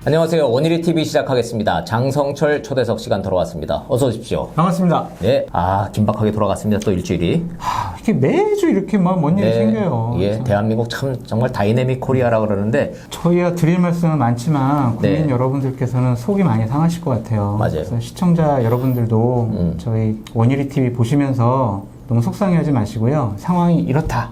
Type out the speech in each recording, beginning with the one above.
안녕하세요. 원일이 TV 시작하겠습니다. 장성철 초대석 시간 돌아왔습니다. 어서 오십시오. 반갑습니다. 네, 긴박하게 돌아갔습니다. 또 일주일이. 이렇게 매주 이렇게 뭔 일이 생겨요. 예, 대한민국 정말 다이내믹 코리아라 그러는데 저희가 드릴 말씀은 많지만 국민 네. 여러분들께서는 속이 많이 상하실 것 같아요. 맞아요. 그래서 시청자 여러분들도 저희 원일이 TV 보시면서 너무 속상해하지 마시고요. 상황이 이렇다.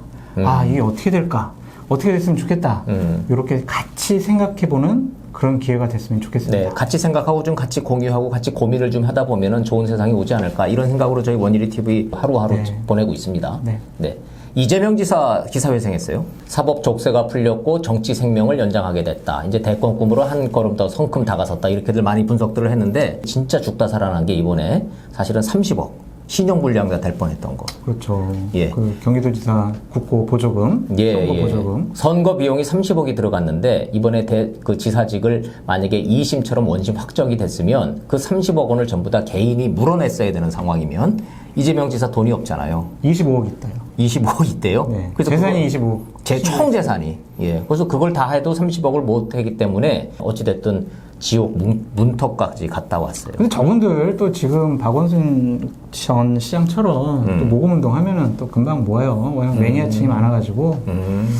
이게 어떻게 될까? 어떻게 됐으면 좋겠다. 이렇게 같이 생각해보는 그런 기회가 됐으면 좋겠습니다. 네, 같이 생각하고 좀 같이 공유하고 같이 고민을 좀 하다 보면은 좋은 세상이 오지 않을까 이런 생각으로 저희 원일이 TV 하루하루 보내고 있습니다. 네. 이재명 지사 기사회생했어요. 사법 족쇄가 풀렸고 정치 생명을 연장하게 됐다. 이제 대권 꿈으로 한 걸음 더 성큼 다가섰다. 이렇게들 많이 분석들을 했는데 진짜 죽다 살아난 게 이번에 사실은 30억. 신용불량자 될 뻔했던 거. 그렇죠. 예. 그 경기도지사 국고 보조금, 선거 보조금. 선거 비용이 30억이 들어갔는데 이번에 그 지사직을 만약에 2심처럼 원심 확정이 됐으면 그 30억 원을 전부 다 개인이 물어냈어야 되는 상황이면 이재명 지사 돈이 없잖아요. 25억 있다요. 25억 있대요. 네. 그래서 재산이 25억. 총 재산이. 예. 그래서 그걸 다 해도 30억을 못 하기 때문에 어찌됐든 지옥 문턱까지 갔다 왔어요. 근데 저분들 또 지금 박원순 전 시장처럼 또 모금운동 하면은 또 금방 모여요. 왜냐면 매니아층이 많아가지고.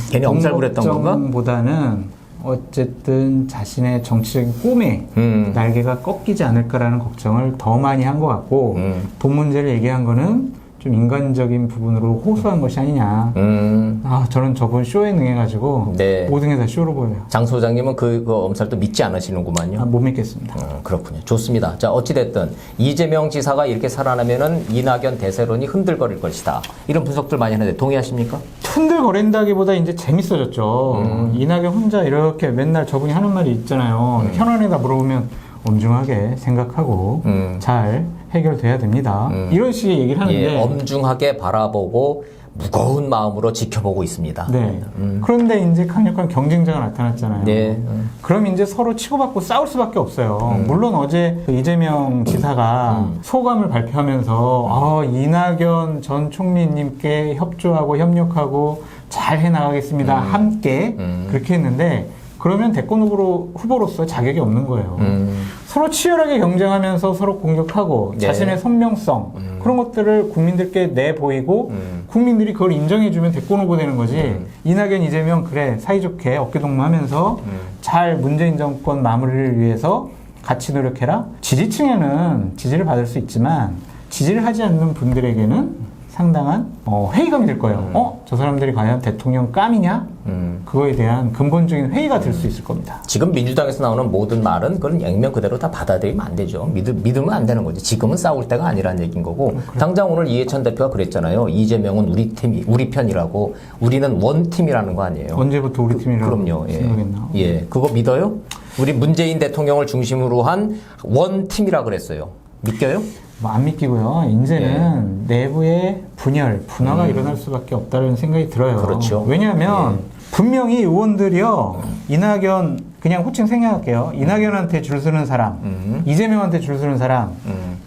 괜히 엄살 부렸던 건가? 보다는 어쨌든 자신의 정치적인 꿈에 날개가 꺾이지 않을까라는 걱정을 더 많이 한 것 같고 돈 문제를 얘기한 거는 좀 인간적인 부분으로 호소한 것이 아니냐. 저는 저번 쇼에 능해가지고 모든 게 다 쇼로 보여요. 장 소장님은 그 엄살도 믿지 않으시는구만요. 못 믿겠습니다. 그렇군요. 좋습니다. 자, 어찌됐든 이재명 지사가 이렇게 살아나면은 이낙연 대세론이 흔들거릴 것이다. 이런 분석들 많이 하는데 동의하십니까? 흔들거린다기보다 이제 재밌어졌죠. 이낙연 혼자 이렇게 맨날 저분이 하는 말이 있잖아요. 현안에다 물어보면 엄중하게 생각하고 잘 해결돼야 됩니다. 이런 식의 얘기를 하는데 엄중하게 바라보고 무거운 마음으로 지켜보고 있습니다. 네. 그런데 이제 강력한 경쟁자가 나타났잖아요. 그럼 이제 서로 치고받고 싸울 수밖에 없어요. 물론 어제 그 이재명 지사가 소감을 발표하면서 이낙연 전 총리님께 협조하고 협력하고 잘 해나가겠습니다. 함께 그렇게 했는데 그러면 대권 후보로서 자격이 없는 거예요. 서로 치열하게 경쟁하면서 서로 공격하고 자신의 선명성 그런 것들을 국민들께 내보이고 국민들이 그걸 인정해주면 대권 후보 되는 거지. 이낙연, 이재명 그래 사이좋게 어깨동무하면서 잘 문재인 정권 마무리를 위해서 같이 노력해라. 지지층에는 지지를 받을 수 있지만 지지를 하지 않는 분들에게는 상당한 회의감이 들 거예요. 저 사람들이 과연 대통령 깜이냐? 그거에 대한 근본적인 회의가 들 수 있을 겁니다. 지금 민주당에서 나오는 모든 말은 그건 액면 그대로 다 받아들이면 안 되죠. 믿으면 안 되는 거지. 지금은 싸울 때가 아니라는 얘기인 거고. 당장 오늘 이해찬 대표가 그랬잖아요. 이재명은 우리 편이라고. 우리는 원팀이라는 거 아니에요. 언제부터 우리 팀이라고 그럼요. 생각했나? 그거 믿어요? 우리 문재인 대통령을 중심으로 한 원팀이라 그랬어요. 믿겨요? 안 믿기고요. 이제는 내부의 분화가 일어날 수밖에 없다는 생각이 들어요. 그렇죠. 왜냐하면 분명히 의원들이요. 이낙연 그냥 호칭 생략할게요. 이낙연한테 줄 서는 사람, 이재명한테 줄 서는 사람,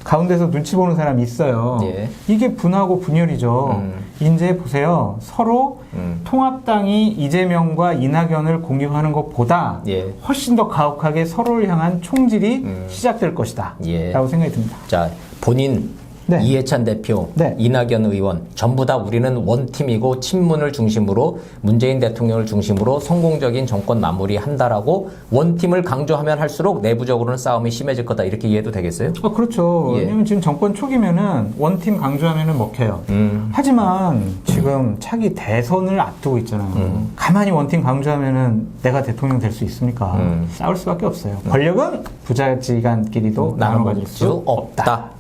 가운데서 눈치 보는 사람이 있어요. 이게 분하고 분열이죠. 이제 보세요. 서로 통합당이 이재명과 이낙연을 공격하는 것보다 훨씬 더 가혹하게 서로를 향한 총질이 시작될 것이다. 라고 생각이 듭니다. 자, 본인 이해찬 대표, 이낙연 의원 전부 다 우리는 원팀이고 친문을 중심으로 문재인 대통령을 중심으로 성공적인 정권 마무리한다라고 원팀을 강조하면 할수록 내부적으로는 싸움이 심해질 거다 이렇게 이해도 되겠어요? 그렇죠. 왜냐면 지금 정권 초기면은 원팀 강조하면은 먹혀요. 하지만 지금 차기 대선을 앞두고 있잖아요. 가만히 원팀 강조하면은 내가 대통령 될 수 있습니까? 싸울 수밖에 없어요. 권력은 부자지간끼리도 나눠 가질 수 없다.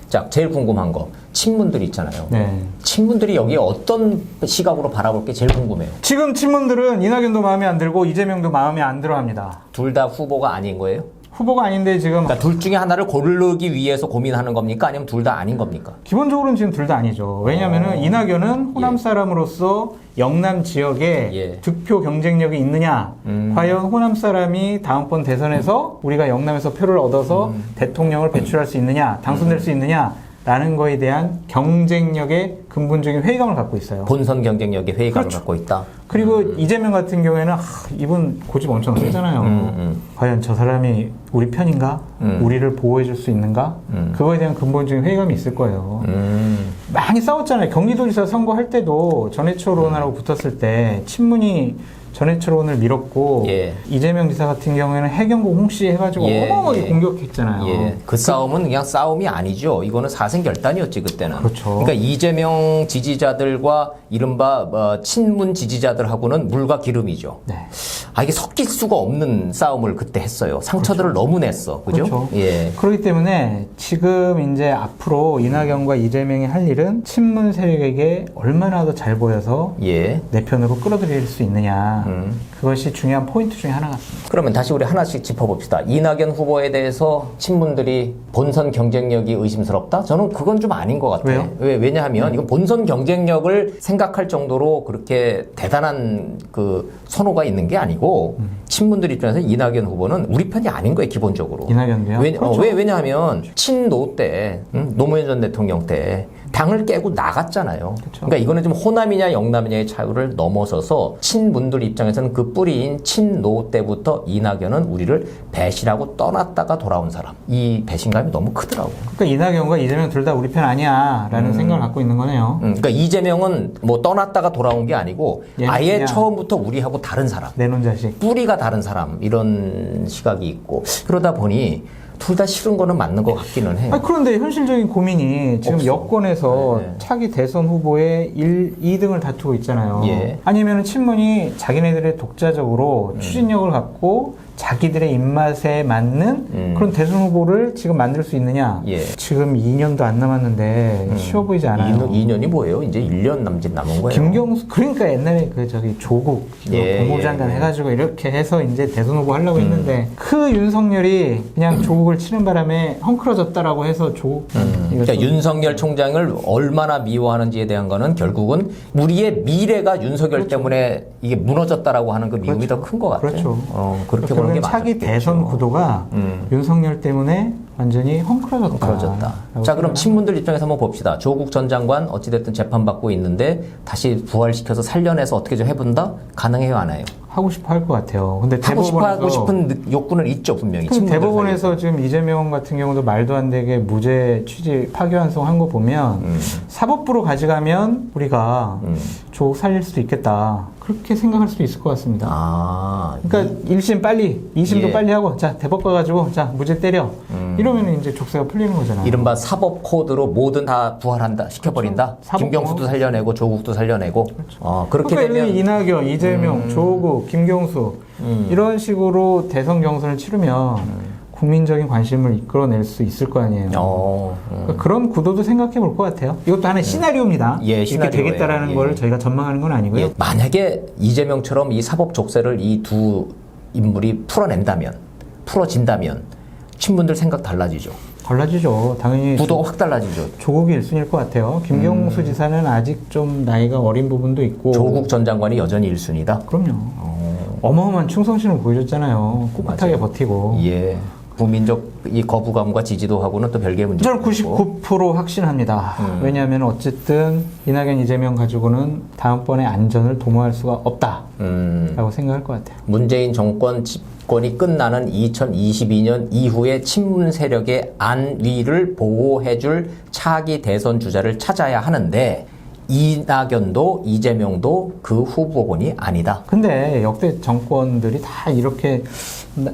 자, 제일 궁금한 거. 친문들 있잖아요. 친문들이 여기에 어떤 시각으로 바라볼 게 제일 궁금해요. 지금 친문들은 이낙연도 마음에 안 들고 이재명도 마음에 안 들어 합니다. 둘 다 후보가 아닌 거예요? 후보가 아닌데 지금 그러니까 둘 중에 하나를 고르기 위해서 고민하는 겁니까? 아니면 둘 다 아닌 겁니까? 기본적으로는 지금 둘 다 아니죠. 왜냐하면 이낙연은 호남 사람으로서 영남 지역에 득표 경쟁력이 있느냐 과연 호남 사람이 다음번 대선에서 우리가 영남에서 표를 얻어서 대통령을 배출할 수 있느냐 당선될 수 있느냐 라는 거에 대한 경쟁력의 근본적인 회의감을 갖고 있어요. 본선 경쟁력에 회의감을 그렇죠. 갖고 있다. 그리고 이재명 같은 경우에는 이분 고집 엄청 세잖아요. 과연 저 사람이 우리 편인가? 우리를 보호해줄 수 있는가? 그거에 대한 근본적인 회의감이 있을 거예요. 많이 싸웠잖아요. 경기도지사 선거할 때도 전해철 의원하고 붙었을 때 친문이 전해철 의원을 밀었고 예. 이재명 지사 같은 경우에는 해경고 홍씨 해가지고 예, 어마어마하게 예. 공격했잖아요. 예. 그 싸움은 그냥 싸움이 아니죠. 이거는 사생결단이었지 그때는. 그렇죠. 그러니까 이재명 지지자들과 이른바 친문 지지자들하고는 물과 기름이죠. 네. 이게 섞일 수가 없는 싸움을 그때 했어요. 상처들을 너무 냈어. 그죠? 그렇죠. 예. 그렇기 때문에 지금 이제 앞으로 이낙연과 이재명이 할 일은 친문 세력에게 얼마나 더 잘 보여서 예. 내 편으로 끌어들일 수 있느냐. 그것이 중요한 포인트 중에 하나 같습니다. 그러면 다시 우리 하나씩 짚어봅시다. 이낙연 후보에 대해서 친문들이 본선 경쟁력이 의심스럽다? 저는 그건 좀 아닌 것 같아요. 왜요? 왜냐하면 이건 본선 경쟁력을 생각할 정도로 그렇게 대단한 그 선호가 있는 게 아니고 친문들 입장에서 이낙연 후보는 우리 편이 아닌 거예요, 기본적으로. 이낙연도요? 그렇죠. 왜냐하면 친노 때, 노무현 전 대통령 때 당을 깨고 나갔잖아요. 그렇죠. 그러니까 이거는 좀 호남이냐 영남이냐의 차이를 넘어서서 친문들 입장에서는 그 뿌리인 친노 때부터 이낙연은 우리를 배신하고 떠났다가 돌아온 사람. 이 배신감이 너무 크더라고. 그러니까 이낙연과 이재명 둘 다 우리 편 아니야 라는 생각을 갖고 있는 거네요. 그러니까 이재명은 뭐 떠났다가 돌아온 게 아니고 아예 그냥 처음부터 우리하고 다른 사람. 내놓은 자식. 뿌리가 다른 사람. 이런 시각이 있고. 그러다 보니 둘 다 싫은 거는 맞는 것 같기는 해요. 그런데 현실적인 고민이 지금 없어. 여권에서 네. 차기 대선 후보의 2등을 다투고 있잖아요. 예. 아니면 친문이 자기네들의 독자적으로 추진력을 갖고 자기들의 입맛에 맞는 그런 대선 후보를 지금 만들 수 있느냐. 예. 지금 2년도 안 남았는데 쉬워 보이지 않아요. 2년이 뭐예요? 이제 1년 남짓 남은 거예요. 김경수, 그러니까 옛날에 조국 예, 법무장관 예. 해가지고 이렇게 해서 이제 대선 후보 하려고 했는데 그 윤석열이 그냥 조국을 치는 바람에 헝클어졌다라고 해서 조국. 그러니까 윤석열 총장을 얼마나 미워하는지에 대한 거는 결국은 우리의 미래가 윤석열 그렇죠. 때문에 이게 무너졌다라고 하는 그 미움이 더 큰 것 같아요. 그렇죠. 그렇게 보는 게 결국엔 차기 맞겠죠. 대선 구도가 윤석열 때문에 완전히 헝클어졌다. 자, 그럼 친문들 입장에서 한번 봅시다. 조국 전 장관 어찌됐든 재판받고 있는데 다시 부활시켜서 살려내서 어떻게 좀 해본다? 가능해요, 안 해요? 하고 싶어 할 것 같아요. 근데 하고 싶은 욕구는 있죠, 분명히. 대법원에서 지금 이재명 같은 경우도 말도 안 되게 무죄 취지 파기환송한 거 보면 사법부로 가져가면 우리가 조국 살릴 수도 있겠다. 그렇게 생각할 수도 있을 것 같습니다. 그러니까 1심 빨리, 2심도 예. 빨리 하고, 자, 대법 가가지고, 자, 무죄 때려. 이러면 이제 족쇄가 풀리는 거잖아요. 이른바 사법 코드로 뭐든 다 부활한다, 시켜버린다. 그렇죠. 김경수도 살려내고, 조국도 살려내고. 그렇죠. 그렇게 그러니까 되면. 이낙연, 이재명, 조국, 김경수 이런 식으로 대선 경선을 치르면 국민적인 관심을 이끌어낼 수 있을 거 아니에요. 그러니까 그런 구도도 생각해 볼 것 같아요. 이것도 하나의 시나리오입니다. 예, 이렇게 시나리오예요. 되겠다라는 예. 걸 저희가 전망하는 건 아니고요. 예, 만약에 이재명처럼 이 사법 족쇄를 이 두 인물이 풀어진다면 친문들 생각 달라지죠. 달라지죠. 당연히 구도가 확 달라지죠. 조국이 1순위일 것 같아요. 김경수 지사는 아직 좀 나이가 어린 부분도 있고. 조국 전 장관이 여전히 1순위다. 그럼요. 어마어마한 충성심을 보여줬잖아요. 꿋꿋하게 맞아요. 버티고. 예. 국민적 이 거부감과 지지도하고는 또 별개의 문제고. 저는 99% 확신합니다. 왜냐하면 어쨌든 이낙연, 이재명 가지고는 다음번에 안전을 도모할 수가 없다라고 생각할 것 같아요. 문재인 정권 집권이 끝나는 2022년 이후에 친문 세력의 안위를 보호해줄 차기 대선 주자를 찾아야 하는데 이낙연도 이재명도 그 후보군이 아니다. 근데 역대 정권들이 다 이렇게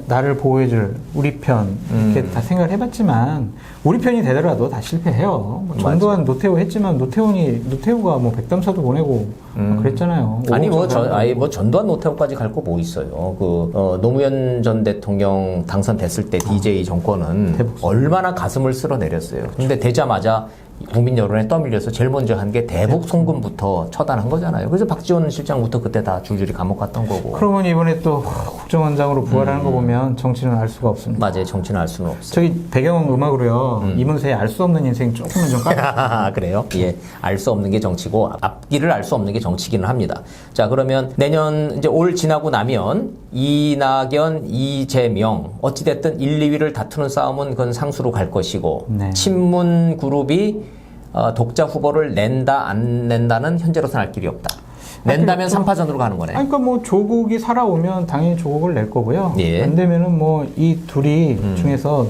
나를 보호해줄 우리 편 이렇게 다 생각을 해봤지만 우리 편이 되더라도 다 실패해요. 뭐 전두환 노태우 했지만 노태우가 뭐 백담사도 보내고 그랬잖아요. 아니 전두환 노태우까지 갈 거 뭐 있어요. 노무현 전 대통령 당선됐을 때 DJ 정권은 얼마나 가슴을 쓸어내렸어요. 근데 되자마자 국민 여론에 떠밀려서 제일 먼저 한 게 대북 송금부터 처단한 거잖아요. 그래서 박지원 실장부터 그때 다 줄줄이 감옥 갔던 거고. 그러면 이번에 또 국정원장으로 부활하는 거 보면 정치는 알 수가 없습니다. 맞아요. 정치는 알 수는 없어요. 저기 배경 음악으로요. 이문세의 알 수 없는 인생 조금만 좀 까봐. 그래요? 예. 알 수 없는 게 정치고 앞길을 알 수 없는 게 정치기는 합니다. 자, 그러면 내년 이제 올 지나고 나면 이낙연, 이재명 어찌됐든 1, 2위를 다투는 싸움은 그건 상수로 갈 것이고 네. 친문 그룹이 독자 후보를 낸다 안 낸다는 현재로서는 알 길이 없다. 낸다면 3파전으로 가는 거네. 그러니까 뭐 조국이 살아오면 당연히 조국을 낼 거고요. 예. 안 되면은 뭐 이 둘이 중에서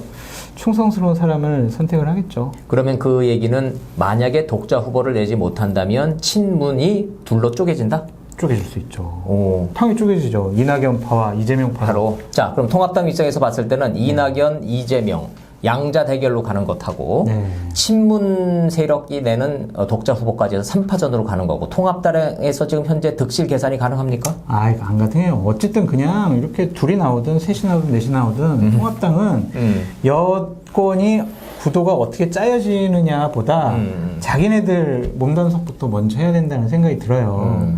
충성스러운 사람을 선택을 하겠죠. 그러면 그 얘기는 만약에 독자 후보를 내지 못한다면 친문이 둘로 쪼개진다? 쪼개질 수 있죠. 당연히 쪼개지죠. 이낙연파와 이재명파. 바로. 자, 그럼 통합당 입장에서 봤을 때는 이낙연, 이재명 양자 대결로 가는 것하고 친문 세력이 내는 독자 후보까지 해서 3파전으로 가는 거고 통합당에서 지금 현재 득실 계산이 가능합니까? 이거 안 가능해요. 어쨌든 그냥 이렇게 둘이 나오든 셋이 나오든 넷이 나오든 통합당은 여권이 구도가 어떻게 짜여지느냐 보다 자기네들 몸단속부터 먼저 해야 된다는 생각이 들어요.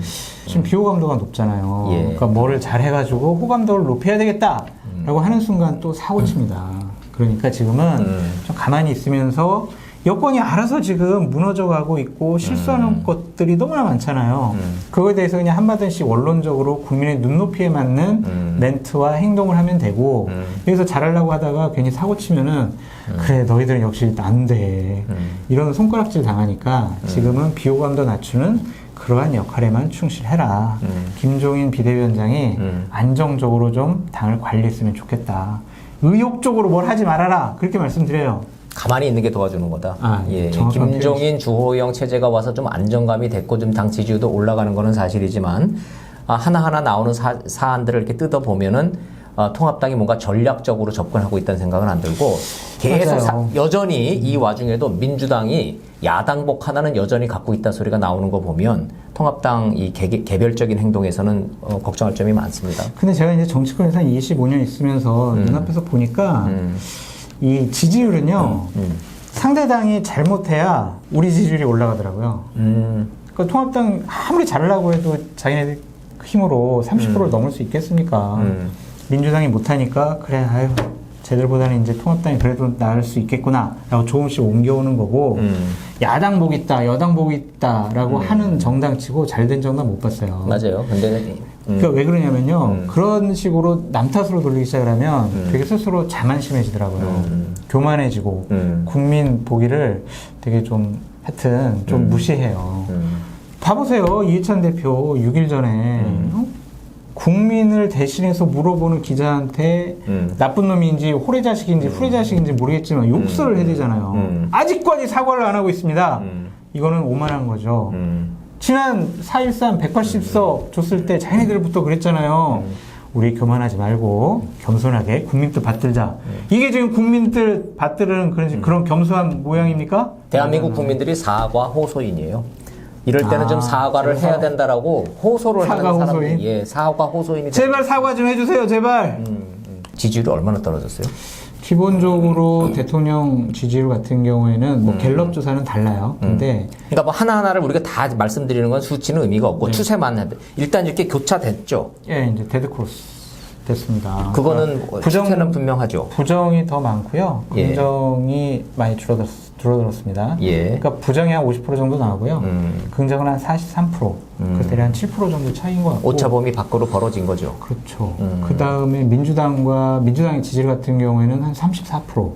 지금 비호감도가 높잖아요. 예. 그러니까 뭐를 잘 해가지고 호감도를 높여야 되겠다라고 하는 순간 또 사고 칩니다. 그러니까 지금은 좀 가만히 있으면서 여권이 알아서 지금 무너져 가고 있고 실수하는 것들이 너무나 많잖아요. 그거에 대해서 그냥 한마디씩 원론적으로 국민의 눈높이에 맞는 멘트와 행동을 하면 되고 여기서 잘하려고 하다가 괜히 사고 치면은 그래 너희들은 역시 안 돼. 이런 손가락질 당하니까 지금은 비호감도 낮추는 그러한 역할에만 충실해라. 김종인 비대위원장이 안정적으로 좀 당을 관리했으면 좋겠다. 의욕적으로 뭘 하지 말아라. 그렇게 말씀드려요. 가만히 있는 게 도와주는 거다. 예. 김종인, 주호영 체제가 와서 좀 안정감이 됐고 좀 당 지지율도 올라가는 거는 사실이지만 하나하나 나오는 사안들을 이렇게 뜯어보면은 통합당이 뭔가 전략적으로 접근하고 있다는 생각은 안 들고 계속 여전히 이 와중에도 민주당이 야당복 하나는 여전히 갖고 있다 소리가 나오는 거 보면 통합당 이 개별적인 행동에서는 걱정할 점이 많습니다. 근데 제가 이제 정치권에서 한 25년 있으면서 눈앞에서 보니까 이 지지율은요 상대당이 잘못해야 우리 지지율이 올라가더라고요. 그러니까 통합당 아무리 잘하려고 해도 자기네들 힘으로 30%를 넘을 수 있겠습니까? 민주당이 못하니까 그래 아유 쟤들보다는 이제 통합당이 그래도 나을 수 있겠구나 라고 조금씩 옮겨오는 거고 야당 복 있다 여당 복 있다 라고 하는 정당 치고 잘된 정당 못 봤어요. 맞아요. 근데 그러니까 왜 그러냐면요 그런 식으로 남 탓으로 돌리기 시작을 하면 되게 스스로 자만심해지더라고요. 교만해지고 국민 보기를 되게 좀 하여튼 좀 무시해요. 봐보세요. 이해찬 대표 6일 전에 국민을 대신해서 물어보는 기자한테 나쁜 놈인지 호래자식인지 후래자식인지 모르겠지만 욕설을 해대잖아요. 아직까지 사과를 안 하고 있습니다. 이거는 오만한 거죠. 지난 4.13 180석 줬을 때 자기네들부터 그랬잖아요. 우리 교만하지 말고 겸손하게 국민들 받들자. 이게 지금 국민들 받들은 그런 겸손한 모양입니까? 대한민국 국민들이 사과 호소인이에요. 이럴 때는 좀 사과를 해야 된다라고 호소를 하는 사람들이 사과 호소인이 제발 사과 좀 해주세요 제발. 지지율이 얼마나 떨어졌어요? 기본적으로 대통령 지지율 같은 경우에는 뭐 갤럽 조사는 달라요. 근데 그러니까 뭐 하나하나를 우리가 다 말씀드리는 건 수치는 의미가 없고 추세만 해도 일단 이렇게 교차됐죠. 예, 이제 데드크로스 됐습니다. 그거는 추세는 분명하죠. 부정이 더 많고요. 긍정이 많이 줄어들었습니다. 그러니까 부정이 한 50% 정도 나오고요. 긍정은 한 43%. 그 대략 한 7% 정도 차이인 것 같고. 오차범위 밖으로 벌어진 거죠. 그렇죠. 그 다음에 민주당의 지지율 같은 경우에는 한 34%.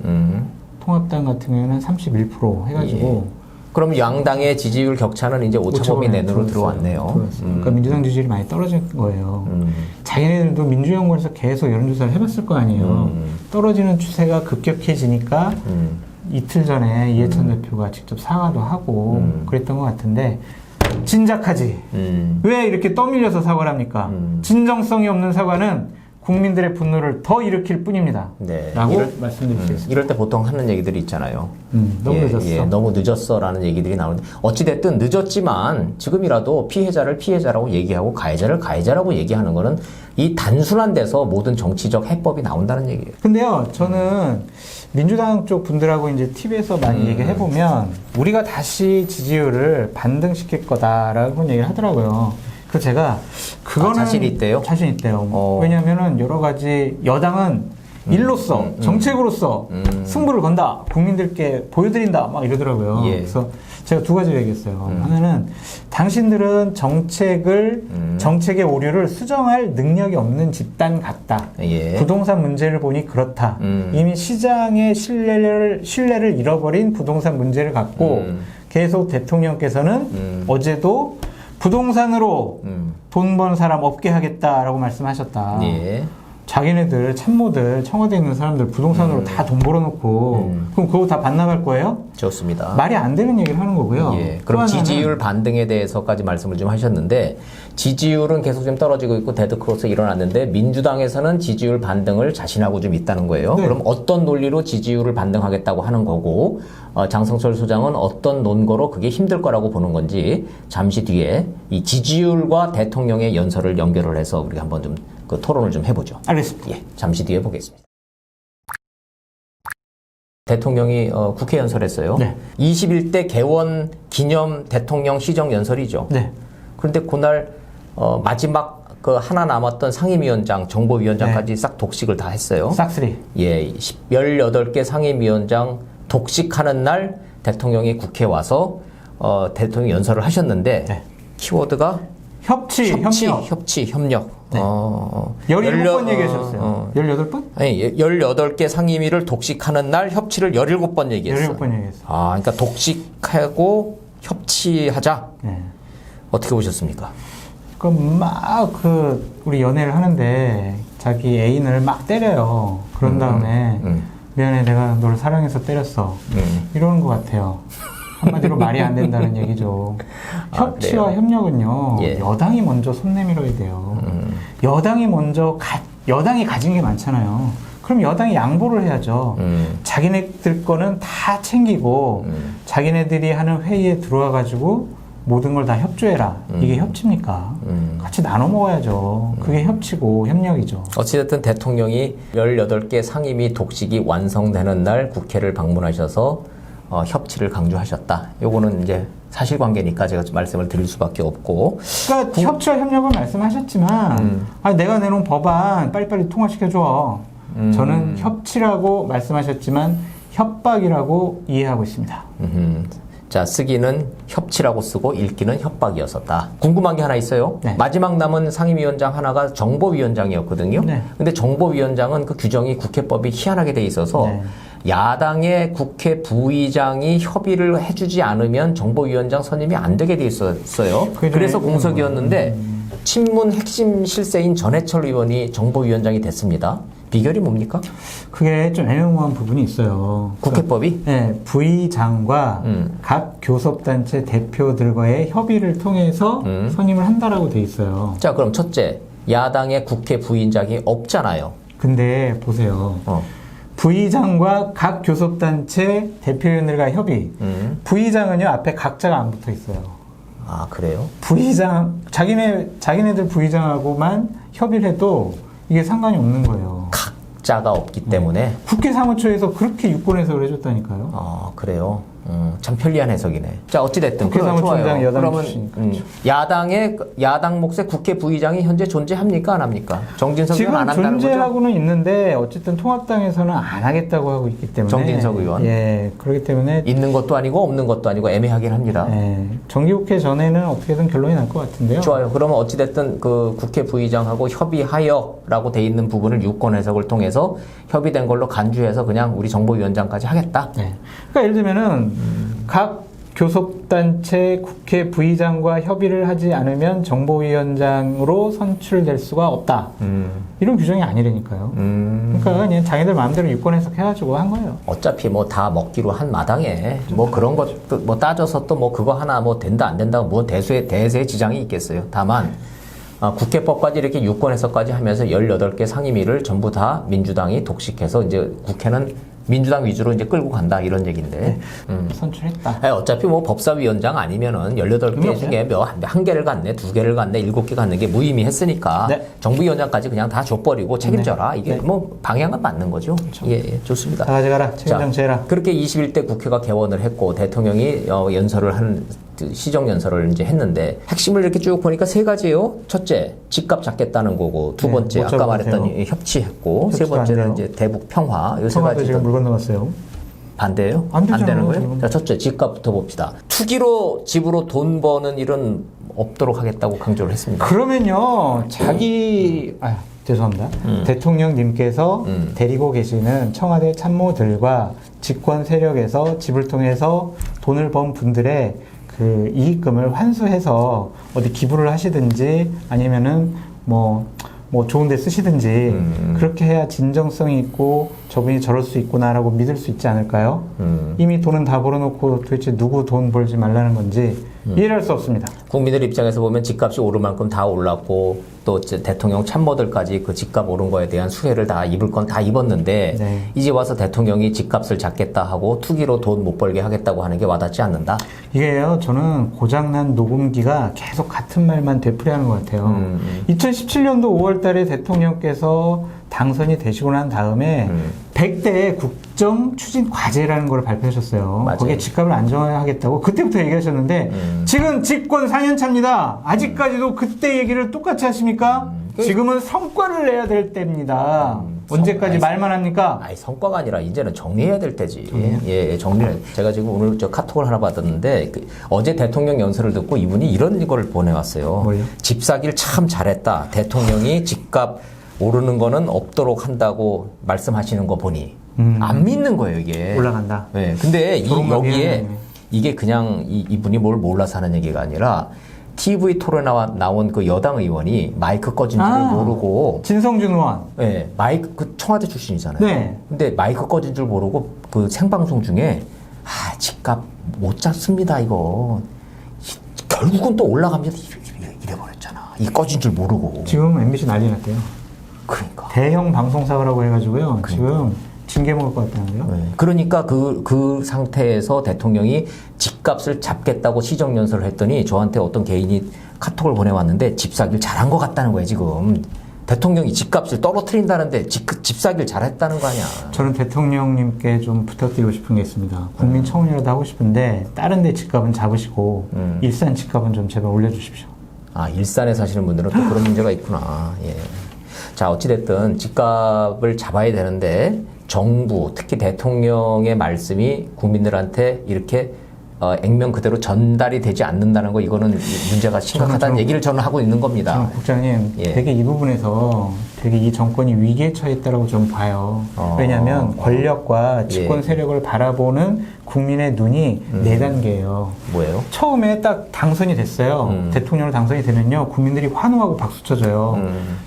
통합당 같은 경우에는 한 31% 해가지고. 그럼 양당의 지지율 격차는 이제 오차범위 내로 들어왔네요. 그러니까 민주당 지지율이 많이 떨어진 거예요. 자기네들도 민주연구원에서 계속 여론조사를 해봤을 거 아니에요. 떨어지는 추세가 급격해지니까 이틀 전에 이해찬 대표가 직접 사과도 하고 그랬던 것 같은데 진작하지. 왜 이렇게 떠밀려서 사과를 합니까? 진정성이 없는 사과는 국민들의 분노를 더 일으킬 뿐입니다. 라고 말씀드리겠습니다. 이럴 때 보통 하는 얘기들이 있잖아요. 너무 늦었어. 너무 늦었어라는 얘기들이 나오는데 어찌됐든 늦었지만 지금이라도 피해자를 피해자라고 얘기하고 가해자를 가해자라고 얘기하는 거는 이 단순한 데서 모든 정치적 해법이 나온다는 얘기예요. 근데요, 저는 민주당 쪽 분들하고 이제 TV에서 많이 얘기를 해보면 우리가 다시 지지율을 반등시킬 거다라고 얘기를 하더라고요. 그래서 제가 그거는 자신이 있대요? 자신 있대요. 왜냐하면은 여러 가지 여당은 일로서 정책으로서 승부를 건다, 국민들께 보여드린다 막 이러더라고요. 그래서 제가 두 가지 얘기했어요. 하나는 당신들은 정책의 오류를 수정할 능력이 없는 집단 같다. 부동산 문제를 보니 그렇다. 이미 시장의 신뢰를 잃어버린 부동산 문제를 갖고 계속 대통령께서는 어제도 부동산으로 돈 버는 사람 없게 하겠다라고 말씀하셨다. 예. 자기네들 참모들 청와대에 있는 사람들 부동산으로 다 돈 벌어놓고 그럼 그거 다 반납할 거예요? 좋습니다. 말이 안 되는 얘기를 하는 거고요. 예. 그럼 지지율 반등에 대해서까지 말씀을 좀 하셨는데 지지율은 계속 좀 떨어지고 있고 데드크로스 일어났는데 민주당에서는 지지율 반등을 자신하고 좀 있다는 거예요. 네. 그럼 어떤 논리로 지지율을 반등하겠다고 하는 거고 장성철 소장은 어떤 논거로 그게 힘들 거라고 보는 건지 잠시 뒤에 이 지지율과 대통령의 연설을 연결을 해서 우리가 한번 좀 그 토론을 좀 해보죠. 알겠습니다. 예, 잠시 뒤에 보겠습니다. 대통령이 국회 연설했어요. 네. 21대 개원 기념 대통령 시정 연설이죠. 네. 그런데 그날 마지막 그 하나 남았던 상임위원장, 정보위원장까지 싹 독식을 다 했어요. 싹쓸이. 예, 18개 상임위원장 독식하는 날 대통령이 국회 와서 대통령 연설을 하셨는데 네. 키워드가 협치, 협력. 네. 17번 얘기하셨어요. 18번? 아니, 18개 상임위를 독식하는 날 협치를 17번 얘기했어요. 17번 얘기했어요. 아, 그러니까 독식하고 협치하자. 네. 어떻게 보셨습니까? 우리 연애를 하는데 자기 애인을 막 때려요. 그런 다음에 미안해, 내가 너를 사랑해서 때렸어. 이러는 것 같아요. 한마디로 말이 안 된다는 얘기죠. 협치와 협력은요, 예. 여당이 먼저 손 내밀어야 돼요. 여당이 먼저, 여당이 가진 게 많잖아요. 그럼 여당이 양보를 해야죠. 자기네들 거는 다 챙기고, 자기네들이 하는 회의에 들어와가지고, 모든 걸 다 협조해라. 이게 협치입니까? 같이 나눠 먹어야죠. 그게 협치고 협력이죠. 어찌됐든 대통령이 18개 상임위 독식이 완성되는 날 국회를 방문하셔서 협치를 강조하셨다. 요거는 이제 사실관계니까 제가 말씀을 드릴 수밖에 없고. 그러니까 협치와 협력을 말씀하셨지만 내가 내놓은 법안 빨리빨리 통과시켜줘. 저는 협치라고 말씀하셨지만 협박이라고 이해하고 있습니다. 자, 쓰기는 협치라고 쓰고 읽기는 협박이었었다. 궁금한 게 하나 있어요. 네. 마지막 남은 상임위원장 하나가 정보위원장이었거든요. 네. 근데 정보위원장은 그 규정이 국회법이 희한하게 돼 있어서 네. 야당의 국회 부의장이 협의를 해주지 않으면 정보위원장 선임이 안 되게 돼 있었어요. 그래서 공석이었는데 친문 핵심 실세인 전해철 의원이 정보위원장이 됐습니다. 비결이 뭡니까? 그게 좀 애매모호한 부분이 있어요. 국회법이? 네, 부의장과 각 교섭단체 대표들과의 협의를 통해서 선임을 한다라고 돼 있어요. 자, 그럼 첫째, 야당의 국회 부의장이 없잖아요. 근데 보세요. 부의장과 각 교섭단체 대표위원들과 협의. 부의장은요, 앞에 각자가 안 붙어 있어요. 아, 그래요? 부의장, 자기네들 부의장하고만 협의를 해도 이게 상관이 없는 거예요. 각자가 없기 때문에. 국회 사무처에서 그렇게 유권 해석을 해줬다니까요. 아, 그래요? 참 편리한 해석이네. 자, 어찌됐든. 국회 사무총장 여당 그러면 출신이니까. 야당 몫의 국회 부의장이 현재 존재합니까? 안 합니까? 정진석 의원 안 지금 한다는 거죠? 존재하고는 있는데 어쨌든 통합당에서는 안 하겠다고 하고 있기 때문에 정진석 의원? 예, 그렇기 때문에 있는 것도 아니고 없는 것도 아니고 애매하긴 합니다. 예, 정기국회 전에는 어떻게든 결론이 날 것 같은데요. 좋아요. 그러면 어찌됐든 그 국회 부의장하고 협의하여라고 돼 있는 부분을 유권 해석을 통해서 협의된 걸로 간주해서 그냥 우리 정보위원장까지 하겠다. 네. 그러니까 예를 들면은 각 교섭단체 국회 부의장과 협의를 하지 않으면 정보위원장으로 선출될 수가 없다. 이런 규정이 아니라니까요. 그러니까 그냥 자기들 마음대로 유권 해석해가지고 한 거예요. 어차피 뭐 다 먹기로 한 마당에 뭐 그런 것도 뭐 따져서 또 뭐 그거 하나 뭐 된다 안 된다 뭐 대세의 지장이 있겠어요. 다만 국회법까지 이렇게 유권 해석까지 하면서 18개 상임위를 전부 다 민주당이 독식해서 이제 국회는 민주당 위주로 이제 끌고 간다 이런 얘기인데. 선출했다. 어차피 뭐 법사위원장 아니면은 18개 중에 한 개를 갖네, 2개를 갖네, 7개 갖는 게 무의미했으니까 네. 정부위원장까지 그냥 다 줘버리고 책임져라. 네. 이게 네. 뭐 방향은 맞는 거죠. 그렇죠. 예, 좋습니다. 다 가져가라. 책임장 져라. 그렇게 21대 국회가 개원을 했고 대통령이 연설을 한 시정 연설을 이제 했는데 핵심을 이렇게 쭉 보니까 세 가지예요. 첫째, 집값 잡겠다는 거고, 두 번째 네, 아까 말했던 협치했고, 세 번째는 이제 대북 평화. 이 세 가지 지금 물 건너갔어요. 반대예요? 안 되는 거예요? 자, 첫째, 집값부터 봅시다. 투기로 집으로 돈 버는 일은 없도록 하겠다고 강조를 했습니다. 그러면요, 죄송합니다. 대통령님께서 데리고 계시는 청와대 참모들과 집권 세력에서 집을 통해서 돈을 번 분들의 그 이익금을 환수해서 어디 기부를 하시든지 아니면은 뭐 좋은 데 쓰시든지 그렇게 해야 진정성이 있고 저분이 저럴 수 있구나라고 믿을 수 있지 않을까요? 이미 돈은 다 벌어놓고 도대체 누구 돈 벌지 말라는 건지 이해할 수 없습니다. 국민들 입장에서 보면 집값이 오를 만큼 다 올랐고 또 대통령 참모들까지 그 집값 오른 거에 대한 수혜를 다 입을 건 다 입었는데 네. 이제 와서 대통령이 집값을 잡겠다 하고 투기로 돈 못 벌게 하겠다고 하는 게 와닿지 않는다? 이게요, 저는 고장난 녹음기가 계속 같은 말만 되풀이하는 것 같아요. 2017년도 5월 달에 대통령께서 당선이 되시고 난 다음에 100대 국정 추진 과제라는 걸 발표하셨어요. 맞아요. 거기에 집값을 안정화하겠다고 그때부터 얘기하셨는데 지금 집권 4년 차입니다. 아직까지도 그때 얘기를 똑같이 하십니까? 지금은 성과를 내야 될 때입니다. 언제까지 말만 합니까? 아니, 성과가 아니라 이제는 정리해야 될 때지. 예, 정리를. 제가 지금 오늘 저 카톡을 하나 받았는데 어제 대통령 연설을 듣고 이분이 이런 걸 보내왔어요. 뭐요? 집 사기를 참 잘했다. 대통령이 집값 오르는 거는 없도록 한다고 말씀하시는 거 보니 안 믿는 거예요, 이게. 올라간다. 네. 근데 여기에 미안하네. 이게 그냥 이분이 뭘 몰라서 하는 얘기가 아니라 TV 토론에 나온 그 여당 의원이 마이크 꺼진 줄을 모르고 진성준 의원. 네, 마이크 그 청와대 출신이잖아요. 네. 근데 마이크 꺼진 줄 모르고 그 생방송 중에 집값 못 잡습니다 이거. 결국은 또 올라갑니다 이래 버렸잖아. 이 꺼진 줄 모르고. 지금 MBC 난리 났대요. 그러니까. 대형 방송사고라고 해가지고요. 지금 징계 먹을 것 같다는데요. 네. 그러니까 그 상태에서 대통령이 집값을 잡겠다고 시정연설을 했더니 저한테 어떤 개인이 카톡을 보내왔는데 집 사기를 잘한 것 같다는 거예요 지금. 대통령이 집값을 떨어뜨린다는데 집 사기를 잘했다는 거 아니야. 저는 대통령님께 좀 부탁드리고 싶은 게 있습니다. 국민 청원이라도 하고 싶은데 다른 데 집값은 잡으시고 일산 집값은 좀 제발 올려주십시오. 아, 일산에 사시는 분들은 또 그런 문제가 있구나. 예. 자, 어찌됐든 집값을 잡아야 되는데 정부, 특히 대통령의 말씀이 국민들한테 이렇게 액면 그대로 전달이 되지 않는다는 거 이거는 문제가 심각하다는 얘기를 저는 하고 있는 겁니다. 저는 국장님, 되게 이 부분에서 되게 이 정권이 위기에 처했다라고 좀 봐요. 왜냐하면 권력과 집권 세력을 바라보는 국민의 눈이 네 단계예요. 뭐예요? 처음에 딱 당선이 됐어요. 대통령으로 당선이 되면요, 국민들이 환호하고 박수 쳐줘요.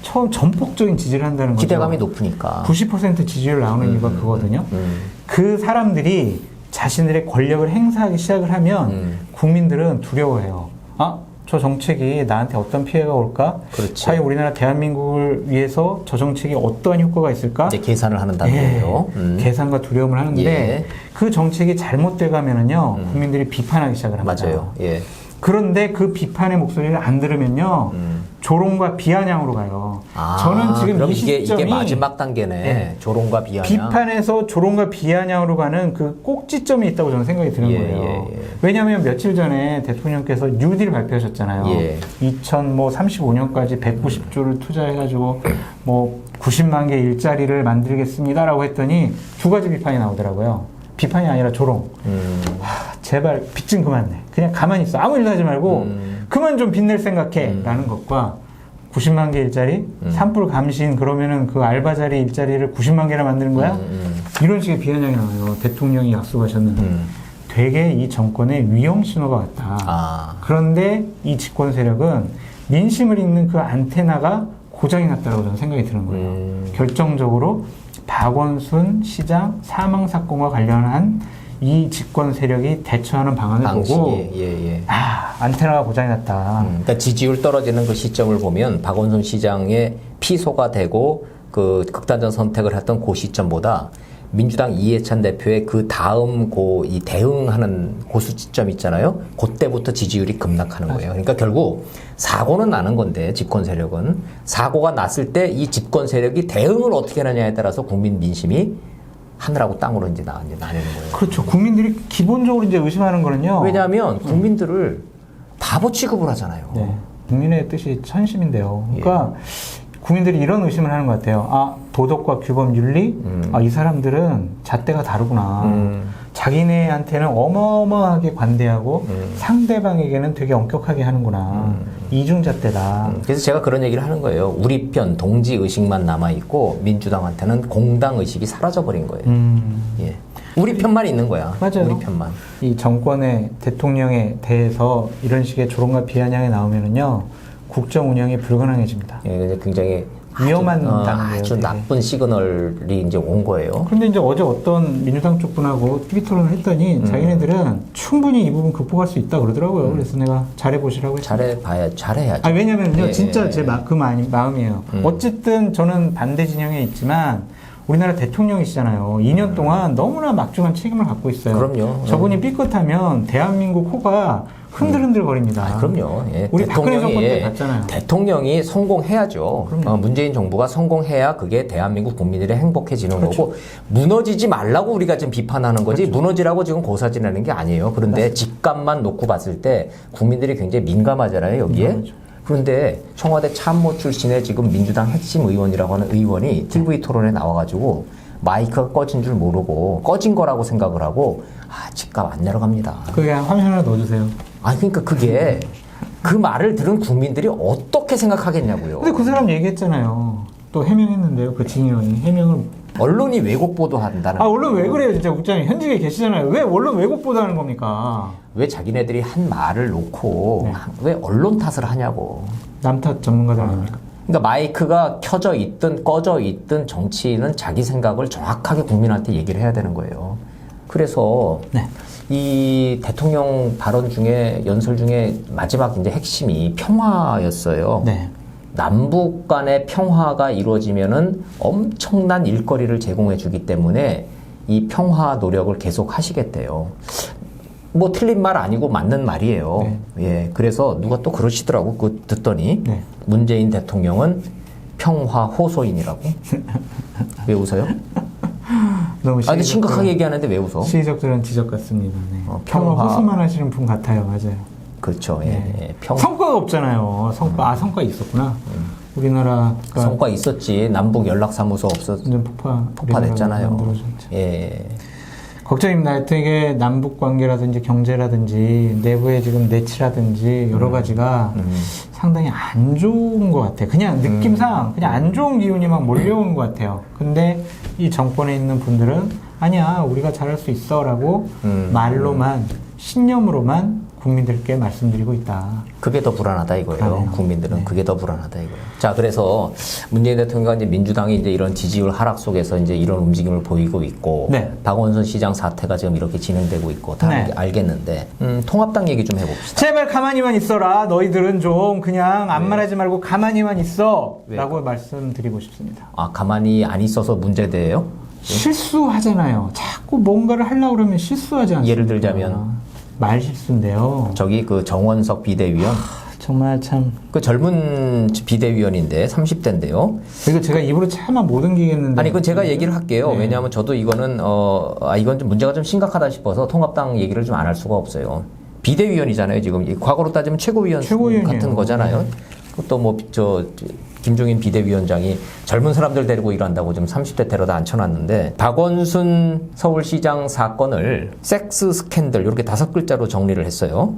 처음 전폭적인 지지를 한다는 거죠. 기대감이 높으니까. 90% 지지율 나오는 이유가 그거거든요. 그 사람들이 자신들의 권력을 행사하기 시작을 하면 국민들은 두려워해요. 저 정책이 나한테 어떤 피해가 올까? 그렇지. 과연 우리나라 대한민국을 위해서 저 정책이 어떠한 효과가 있을까? 이제 계산을 하는 단계예요. 계산과 두려움을 하는데 그 정책이 잘못돼 가면은요 국민들이 비판하기 시작을 합니다. 맞아요. 예. 그런데 그 비판의 목소리를 안 들으면요 조롱과 비아냥으로 가요. 저는 지금 그럼 이 시점이 이게 마지막 단계네. 조롱과 비아냥. 비판에서 조롱과 비아냥으로 가는 그 꼭지점이 있다고 저는 생각이 드는 거예요. 왜냐하면 며칠 전에 대통령께서 뉴딜 발표하셨잖아요. 2035년까지 190조를 투자해가지고 뭐 90만 개 일자리를 만들겠습니다라고 했더니 두 가지 비판이 나오더라고요. 비판이 아니라 조롱. 제발 빚 좀 그만 내. 그냥 가만히 있어. 아무 일도 하지 말고 그만 좀 빚낼 생각해. 라는 것과 90만 개 일자리, 산불 감시인 그러면은 그 알바 자리 일자리를 90만 개나 만드는 거야? 이런 식의 비아냥이 나와요. 대통령이 약속하셨는데. 되게 이 정권의 위험 신호가 같다. 그런데 이 집권 세력은 민심을 읽는 그 안테나가 고장이 났다고 저는 생각이 드는 거예요. 결정적으로 박원순 시장 사망 사건과 관련한 이 집권 세력이 대처하는 방안을 보고 안테나가 고장이 났다. 그러니까 지지율 떨어지는 그 시점을 보면 박원순 시장의 피소가 되고 그 극단적 선택을 했던 그 시점보다 민주당 이해찬 대표의 그 다음 이 대응하는 고수 시점 있잖아요. 그때부터 지지율이 급락하는 거예요. 그러니까 결국 사고는 나는 건데 집권 세력은 사고가 났을 때 이 집권 세력이 대응을 어떻게 하느냐에 따라서 국민 민심이 하늘하고 땅으로 이제 나뉘는 거예요. 그렇죠. 국민들이 기본적으로 이제 의심하는 거는요. 왜냐하면 국민들을 바보 취급을 하잖아요. 국민의 뜻이 천심인데요. 그러니까 국민들이 이런 의심을 하는 것 같아요. 도덕과 규범, 윤리? 이 사람들은 잣대가 다르구나. 자기네한테는 어마어마하게 관대하고 상대방에게는 되게 엄격하게 하는구나. 이중잣대다. 그래서 제가 그런 얘기를 하는 거예요. 우리 편 동지 의식만 남아있고 민주당한테는 공당 의식이 사라져버린 거예요. 예. 우리 편만 있는 거야. 맞아요. 우리 편만. 이 정권의 대통령에 대해서 이런 식의 조롱과 비아냥이 나오면은요, 국정 운영이 불가능해집니다. 예, 굉장히 위험한 당이에요. 아주 나쁜 시그널이 이제 온 거예요. 그런데 이제 어제 어떤 민주당 쪽 분하고 TV 토론을 했더니 자기네들은 충분히 이 부분 극복할 수 있다 그러더라고요. 그래서 내가 잘해보시라고 했어요. 잘해야죠. 아, 왜냐면요, 예, 진짜 예, 제 마음이에요. 어쨌든 저는 반대 진영에 있지만 우리나라 대통령이시잖아요. 2년 동안 너무나 막중한 책임을 갖고 있어요. 그럼요. 저분이 삐끗하면 대한민국 호가 흔들흔들거립니다. 그럼요. 예. 우리 박근혜 정권 때 봤잖아요. 대통령이 성공해야죠. 문재인 정부가 성공해야 그게 대한민국 국민들이 행복해지는 그렇죠. 거고, 무너지지 말라고 우리가 지금 비판하는 거지, 그렇죠. 무너지라고 지금 고사지내는 게 아니에요. 그런데 맞습니다. 집값만 놓고 봤을 때 국민들이 굉장히 민감하잖아요, 여기에. 그런데 청와대 참모 출신의 지금 민주당 핵심 의원이라고 하는 의원이 TV 토론에 나와가지고 마이크가 꺼진 줄 모르고 꺼진 거라고 생각을 하고, 집값 안 내려갑니다. 그게 화면 하나 넣어주세요. 그러니까 그게 그 말을 들은 국민들이 어떻게 생각하겠냐고요. 근데 그 사람 얘기했잖아요. 또 해명했는데요. 그 진영이 해명을. 언론이 왜곡 보도한다는. 언론 왜 그래요, 진짜 국장님. 현직에 계시잖아요. 왜 언론 왜곡 보도하는 겁니까? 왜 자기네들이 한 말을 놓고 왜 언론 탓을 하냐고. 남탓 전문가들 아닙니까? 그러니까 마이크가 켜져 있든 꺼져 있든 정치인은 자기 생각을 정확하게 국민한테 얘기를 해야 되는 거예요. 그래서 이 대통령 발언 중에, 연설 중에 마지막 이제 핵심이 평화였어요. 남북 간의 평화가 이루어지면은 엄청난 일거리를 제공해 주기 때문에 이 평화 노력을 계속 하시겠대요. 뭐 틀린 말 아니고 맞는 말이에요. 예. 그래서 누가 또 그러시더라고. 그 듣더니 문재인 대통령은 평화 호소인이라고. 왜 웃어요? 너무 근데 심각하게 얘기하는데 왜 웃어? 시의적절한 지적 같습니다. 평화 호소만 하시는 분 같아요. 맞아요. 그렇죠. 예. 성과가 없잖아요. 성과 있었구나. 우리나라 성과 있었지. 남북 연락사무소 완전 폭파됐잖아요. 예. 걱정입니다. 하여튼 이게 남북 관계라든지 경제라든지 내부의 지금 내치라든지 여러 가지가 상당히 안 좋은 것 같아요. 그냥 느낌상 그냥 안 좋은 기운이 막 몰려오는 것 같아요. 근데 이 정권에 있는 분들은 아니야, 우리가 잘할 수 있어 라고 말로만, 신념으로만 국민들께 말씀드리고 있다. 그게 더 불안하다 이거예요. 국민들은 그게 더 불안하다 이거예요. 자, 그래서 문재인 대통령과 이제 민주당이 이제 이런 지지율 하락 속에서 이제 이런 움직임을 보이고 있고, 박원순 시장 사태가 지금 이렇게 진행되고 있고 다 알겠는데, 통합당 얘기 좀 해봅시다. 제발 가만히만 있어라. 너희들은 좀 그냥 아무 말하지 말고 가만히만 있어라고 말씀드리고 싶습니다. 가만히 안 있어서 문제돼요? 실수하잖아요. 자꾸 뭔가를 하려고 그러면 실수하지 않습니까? 예를 들자면 말 실수인데요. 저기 그 정원석 비대위원, 정말 참 그 젊은 비대위원인데 30대인데요. 이거 제가 입으로 차마 못 옮기겠는데. 아니, 그건 제가 얘기를 할게요. 왜냐하면 저도 이거는 이건 좀 문제가 좀 심각하다 싶어서 통합당 얘기를 좀 안 할 수가 없어요. 비대위원이잖아요. 지금 과거로 따지면 최고위원 같은 거잖아요. 또 뭐 김종인 비대위원장이 젊은 사람들 데리고 일한다고 좀 30대 데려다 앉혀놨는데, 박원순 서울시장 사건을 섹스 스캔들 이렇게 5글자로 정리를 했어요.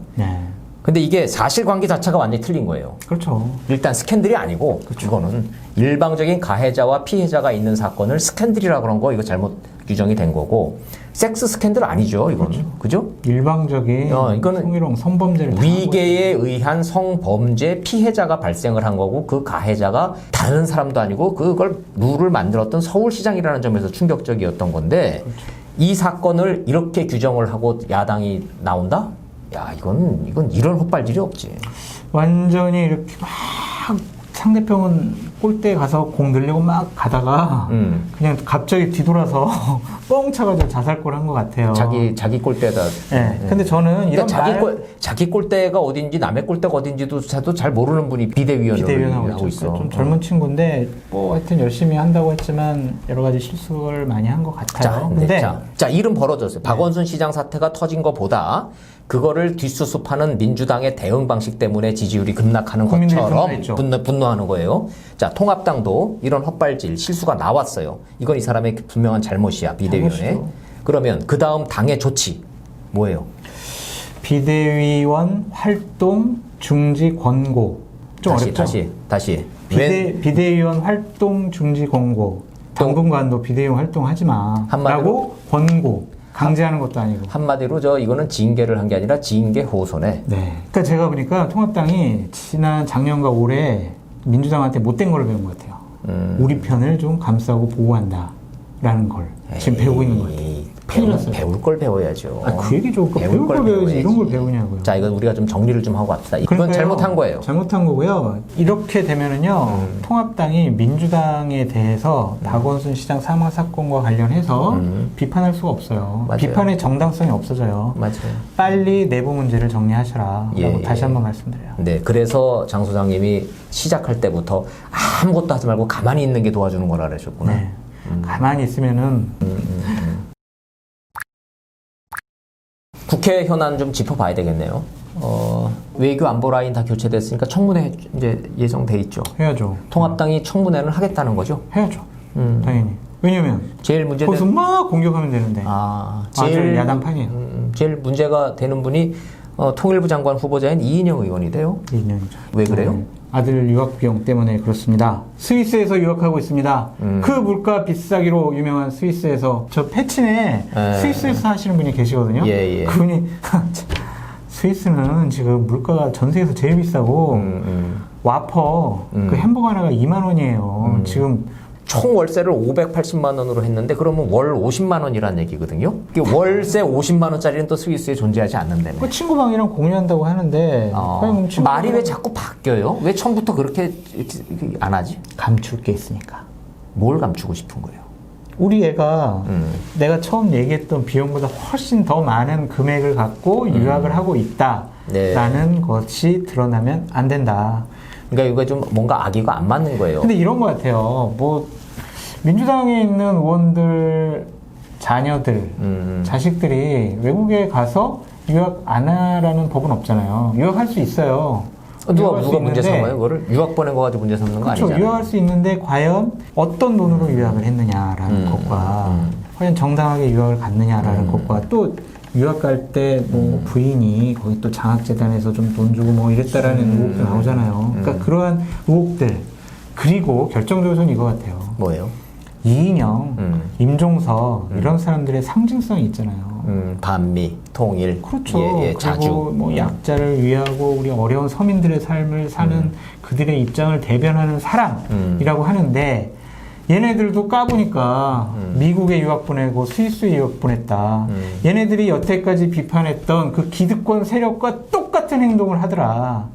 근데 이게 사실관계 자체가 완전히 틀린 거예요. 그렇죠. 일단 스캔들이 아니고, 이거는 일방적인 가해자와 피해자가 있는 사건을 스캔들이라고 그런 거, 이거 잘못 규정이 된 거고, 섹스 스캔들 아니죠, 이거는. 그죠? 일방적인 이거는 성희롱, 성범죄를 위계에 의한 성범죄 피해자가 발생을 한 거고, 그 가해자가 다른 사람도 아니고 그걸 룰을 만들었던 서울시장이라는 점에서 충격적이었던 건데, 이 사건을 이렇게 규정을 하고 야당이 나온다? 야, 이건 이런 헛발질이 없지. 완전히 이렇게 막 상대편은 골대에 가서 공 늘리고 막 가다가 그냥 갑자기 뒤돌아서 뻥 차가지고 자살골 한 것 같아요. 자기 골대에다. 근데 저는 이런 자기 골대가 어딘지 남의 골대가 어딘지도 잘 모르는 분이 비대위원을 하고 있어. 좀 젊은 친구인데 뭐 하여튼 열심히 한다고 했지만 여러 가지 실수를 많이 한 것 같아요. 자, 일은 벌어졌어요. 박원순 시장 사태가 터진 것보다 그거를 뒷수습하는 민주당의 대응 방식 때문에 지지율이 급락하는 것처럼 분노하는 거예요. 자, 통합당도 이런 헛발질, 실수가 나왔어요. 이건 이 사람의 분명한 잘못이야, 비대위원회. 그러면 그 다음 당의 조치 뭐예요? 비대위원 활동 중지 권고. 좀 어렵죠? 다시. 비대위원 활동 중지 권고. 당분간도 비대위원 활동하지 마. 라고 권고. 강제하는 것도 아니고. 한마디로 이거는 징계를 한 게 아니라 징계 호소네. 네. 그러니까 제가 보니까 통합당이 지난 작년과 올해 민주당한테 못된 걸 배운 것 같아요. 우리 편을 좀 감싸고 보호한다라는 걸 지금 배우고 있는 것 같아요. 배울 걸 배워야죠. 그 얘기 좋을까? 배울 걸 배워야지 이런 걸 배우냐고요. 자, 이건 우리가 좀 정리를 좀 하고 갑시다. 이건 잘못한 거예요. 잘못한 거고요. 이렇게 되면은요, 통합당이 민주당에 대해서 박원순 시장 사망 사건과 관련해서 비판할 수가 없어요. 맞아요. 비판의 정당성이 없어져요. 맞아요. 빨리 내부 문제를 정리하셔라. 라고 다시 한번 말씀드려요. 네, 그래서 장 소장님이 시작할 때부터 아무것도 하지 말고 가만히 있는 게 도와주는 거라 그러셨구나. 네. 가만히 있으면은 국회 현안 좀 짚어봐야 되겠네요. 외교 안보 라인 다 교체됐으니까 청문회 이제 예정돼 있죠. 해야죠. 통합당이 청문회를 하겠다는 거죠. 해야죠. 당연히. 왜냐면 제일 문제는 거기서 막 공격하면 되는데. 제일 야당판이에요. 제일 문제가 되는 분이 통일부 장관 후보자인 이인영 의원이 돼요. 이인영이죠. 왜 그래요? 아들 유학 비용 때문에 그렇습니다. 스위스에서 유학하고 있습니다. 그 물가 비싸기로 유명한 스위스에서 저 패친에 스위스에서 사시는 분이 계시거든요. 예. 그분이 스위스는 지금 물가가 전 세계에서 제일 비싸고 와퍼 그 햄버거 하나가 2만 원이에요. 지금 총 월세를 580만 원으로 했는데 그러면 월 50만 원이라는 얘기거든요. 월세 50만 원짜리는 또 스위스에 존재하지 않는다며. 그 친구방이랑 공유한다고 하는데 말이 왜 자꾸 바뀌어요? 왜 처음부터 그렇게 안 하지? 감출 게 있으니까. 뭘 감추고 싶은 거예요? 우리 애가 내가 처음 얘기했던 비용보다 훨씬 더 많은 금액을 갖고 유학을 하고 있다라는 것이 드러나면 안 된다. 그러니까 이거 좀 뭔가 악의가 안 맞는 거예요. 근데 이런 것 같아요. 민주당에 있는 의원들 자녀들, 자식들이 외국에 가서 유학 안 하라는 법은 없잖아요. 유학할 수 있어요. 누가 문제 삼아요? 그거를 유학 보낸 거 가지고 문제 삼는 거 그렇죠. 아니잖아요. 유학할 수 있는데 과연 어떤 돈으로 유학을 했느냐라는 것과 과연 정당하게 유학을 갔느냐라는 것과 또 유학 갈 때 부인이 거기 또 장학재단에서 좀 돈 주고 이랬다라는 의혹도 나오잖아요. 그러니까 그러한 의혹들 그리고 결정적으로는 이거 같아요. 뭐예요? 이인영, 임종석 이런 사람들의 상징성이 있잖아요. 반미, 통일, 그렇죠. 자주 그리고 약자를 위하고 우리 어려운 서민들의 삶을 사는 그들의 입장을 대변하는 사람이라고 하는데 얘네들도 까보니까 미국에 유학 보내고 스위스에 유학 보냈다. 얘네들이 여태까지 비판했던 그 기득권 세력과 똑같은 행동을 하더라.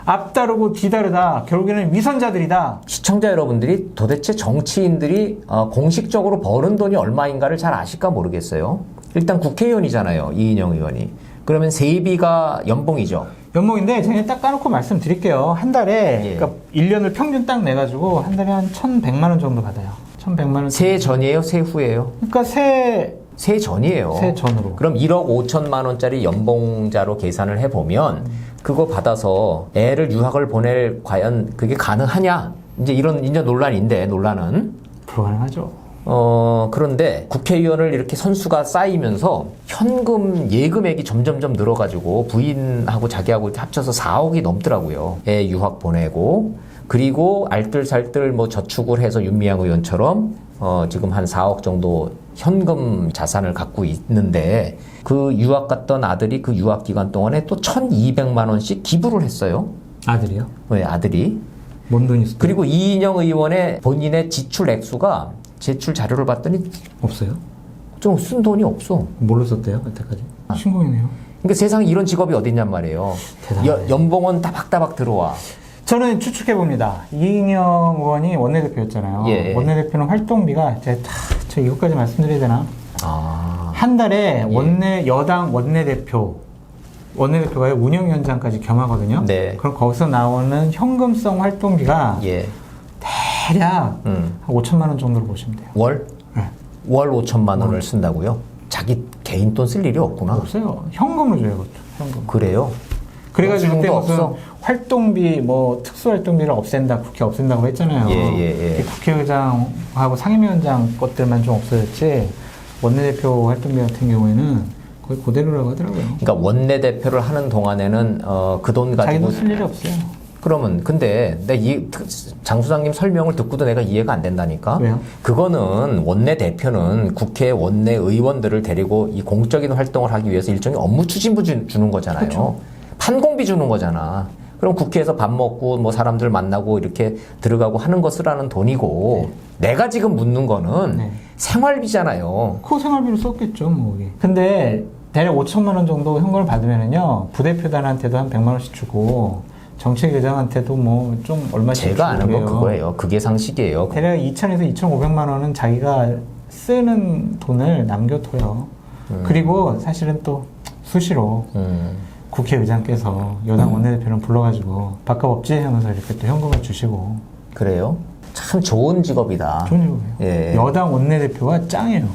앞다르고 뒤다르다. 결국에는 위선자들이다. 시청자 여러분들이 도대체 정치인들이 공식적으로 버는 돈이 얼마인가를 잘 아실까 모르겠어요. 일단 국회의원이잖아요. 이인영 의원이. 그러면 세비가 연봉이죠. 연봉인데 제가 딱 까놓고 말씀드릴게요. 한 달에 그러니까 1년을 평균 딱 내가지고 한 달에 한 1,100만 원 정도 받아요. 1,100만 원. 세 전이에요? 세 후예요? 그러니까 세 전이에요. 세 전으로. 그럼 1억 5천만 원짜리 연봉자로 계산을 해보면 그거 받아서 애를 유학을 보낼 과연 그게 가능하냐? 이제 이제 논란은 불가능하죠. 그런데 국회의원을 이렇게 선수가 쌓이면서 현금 예금액이 점점점 늘어가지고 부인하고 자기하고 이렇게 합쳐서 4억이 넘더라고요. 애 유학 보내고 그리고 알뜰살뜰 저축을 해서 윤미향 의원처럼 지금 한 4억 정도 현금 자산을 갖고 있는데 그 유학 갔던 아들이 그 유학 기간 동안에 또 1,200만 원씩 기부를 했어요. 아들이요? 네, 아들이. 뭔 돈이 있어요? 그리고 이인영 의원의 본인의 지출 액수가 제출 자료를 봤더니 없어요? 좀 쓴 돈이 없어. 뭘로 썼대요? 여태까지? 신공이네요. 그러니까 세상에 이런 직업이 어딨냔 말이에요. 연봉은 따박따박 들어와. 저는 추측해봅니다. 이인영 의원이 원내대표였잖아요. 원내대표는 활동비가 저 이것까지 말씀드려야 되나? 한 달에 여당 원내대표가 운영위원장까지 겸하거든요. 네. 그럼 거기서 나오는 현금성 활동비가 대략 한 5천만 원 정도로 보시면 돼요. 월? 네. 월 5천만 원을 쓴다고요? 자기 개인 돈 쓸 일이 없구나. 없어요. 현금으로 줘요, 그것도. 현금. 그래요? 그래가지고 그때 무슨 활동비, 특수활동비를 국회 없앤다고 했잖아요. 국회의장하고 상임위원장 것들만 좀 없어졌지, 원내대표 활동비 같은 경우에는 거의 그대로라고 하더라고요. 그러니까 원내대표를 하는 동안에는 그 돈 가지고 자기도 쓸 일이 없어요. 그러면 근데 장 소장님 설명을 듣고도 내가 이해가 안 된다니까. 왜요? 그거는 원내대표는 국회 원내의원들을 데리고 이 공적인 활동을 하기 위해서 일종의 업무 추진부 주는 거잖아요. 그렇죠. 판공비 주는 거잖아. 그럼 국회에서 밥 먹고 뭐 사람들 만나고 이렇게 들어가고 하는 거 쓰라는 돈이고 내가 지금 묻는 거는 생활비잖아요. 그 생활비로 썼겠죠, 뭐. 근데 대략 5천만 원 정도 현금을 받으면은요, 부대표단한테도 한 100만 원씩 주고 정책의장한테도 뭐 좀 얼마씩 주고 제가 아는 건 그거예요. 그게 상식이에요. 대략 2천에서 2,500만 원은 자기가 쓰는 돈을 남겨둬요. 그리고 사실은 또 수시로 국회의장께서 여당 원내대표를 불러가지고 밥값 없지 하면서 이렇게 또 현금을 주시고. 그래요? 참 좋은 직업이다. 좋은 직업이에요. 예. 여당 원내대표가 짱이에요.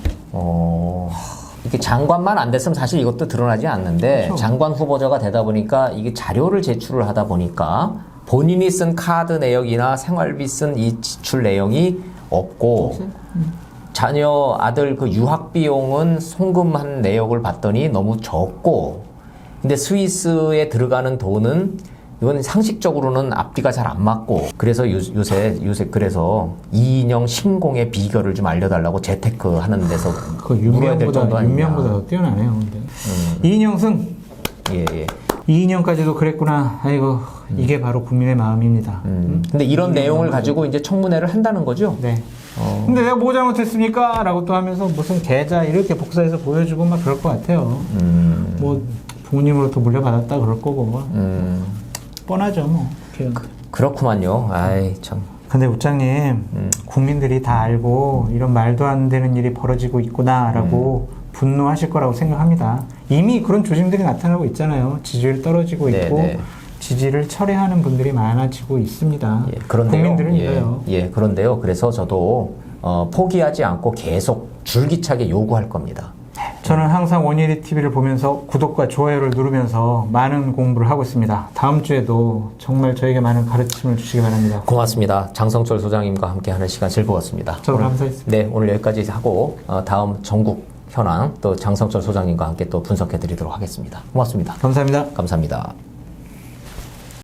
이게 장관만 안 됐으면 사실 이것도 드러나지 않는데 그렇죠. 장관 후보자가 되다 보니까 이게 자료를 제출을 하다 보니까 본인이 쓴 카드 내역이나 생활비 쓴 이 지출 내용이 없고 자녀 아들 그 유학 비용은 송금한 내역을 봤더니 너무 적고 근데 스위스에 들어가는 돈은 이건 상식적으로는 앞뒤가 잘 안 맞고 그래서 요새 그래서 이인영 신공의 비결을 좀 알려달라고 재테크 하는 데서 그 물어야 될 정도 아니냐. 윤명보다 더 뛰어나네요. 근데. 이인영 승. 예. 이인영까지도 그랬구나. 아이고 이게 바로 국민의 마음입니다. 근데 이런 내용을 가지고 이제 청문회를 한다는 거죠? 네. 근데 내가 뭐 잘못했습니까? 라고 또 하면서 무슨 계좌 이렇게 복사해서 보여주고 막 그럴 것 같아요. 뭐 부모님으로부터 물려받았다 그럴 거고. 뻔하죠, 뭐. 그렇구만요. 아이, 참. 근데 우장님, 국민들이 다 알고 이런 말도 안 되는 일이 벌어지고 있구나라고 분노하실 거라고 생각합니다. 이미 그런 조짐들이 나타나고 있잖아요. 지지율 떨어지고 있고 네. 지지를 철회하는 분들이 많아지고 있습니다. 예, 그런데요. 국민들은 이래요. 그런데요. 그래서 저도 포기하지 않고 계속 줄기차게 요구할 겁니다. 저는 항상 원예리 TV를 보면서 구독과 좋아요를 누르면서 많은 공부를 하고 있습니다. 다음 주에도 정말 저에게 많은 가르침을 주시기 바랍니다. 고맙습니다. 장성철 소장님과 함께하는 시간 즐거웠습니다. 저도 감사했습니다. 네, 오늘 여기까지 하고 다음 전국 현황 또 장성철 소장님과 함께 또 분석해드리도록 하겠습니다. 고맙습니다. 감사합니다. 감사합니다.